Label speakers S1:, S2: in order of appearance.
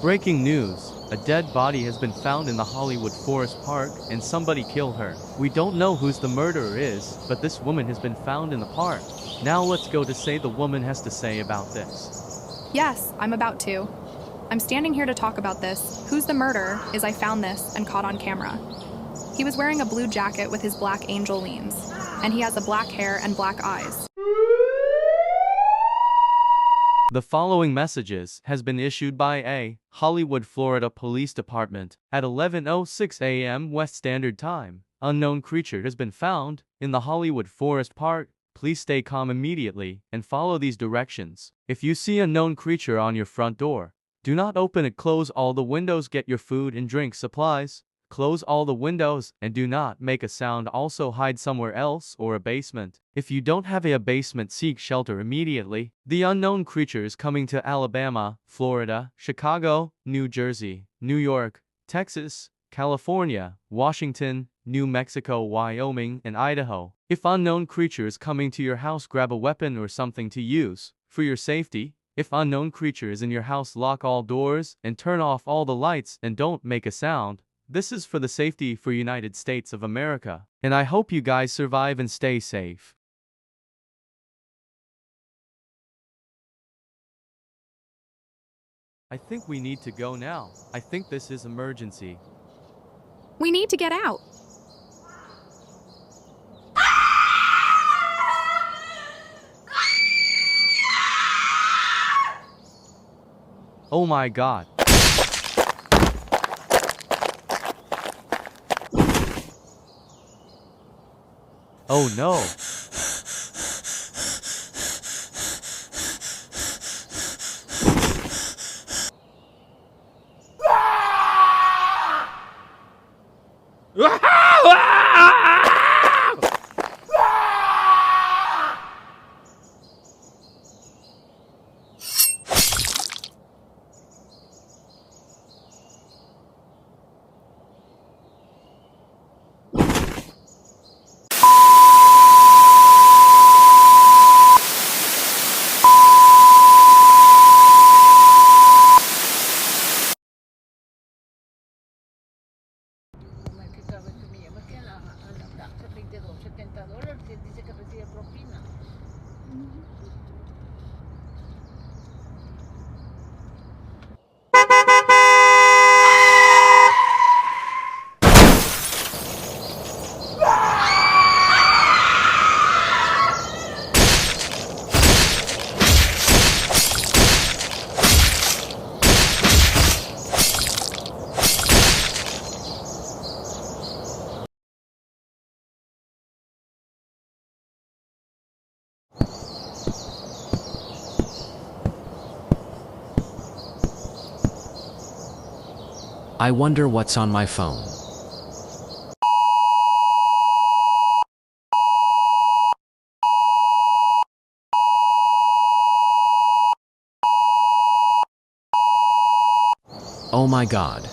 S1: Breaking news. A dead body has been found in the Hollywood Forest Park, and somebody killed her. We don't know who's the murderer is, but this woman has been found in the park. Now let's go to say the woman has to say about this.
S2: Yes, I'm about to. I'm standing here to talk about this. Who's the murderer is I found this and caught on camera. He was wearing a blue jacket with his black angel leans, and he has a black hair and black eyes.
S1: The following messages has been issued by a Hollywood, Florida Police Department at 11:06 a.m. West Standard Time. Unknown creature has been found in the Hollywood Forest Park. Please stay calm immediately and follow these directions. If you see a known creature on your front door, do not open it. Close all the windows. Get your food and drink supplies. Close all the windows and do not make a sound. Also hide somewhere else or a basement. If you don't have a basement, seek shelter immediately. The unknown creature is coming to Alabama, Florida, Chicago, New Jersey, New York, Texas, California, Washington, New Mexico, Wyoming, and Idaho. If unknown creature is coming to your house, grab a weapon or something to use for your safety. If unknown creature is in your house, lock all doors and turn off all the lights and don't make a sound. This is for the safety for United States of America, and I hope you guys survive and stay safe. I think we need to go now. I think this is emergency.
S2: We need to get out.
S1: Oh my God. Oh no.
S3: Que sabe que me llama que la $72, dice que recibe propina.
S4: I wonder what's on my phone. Oh my God.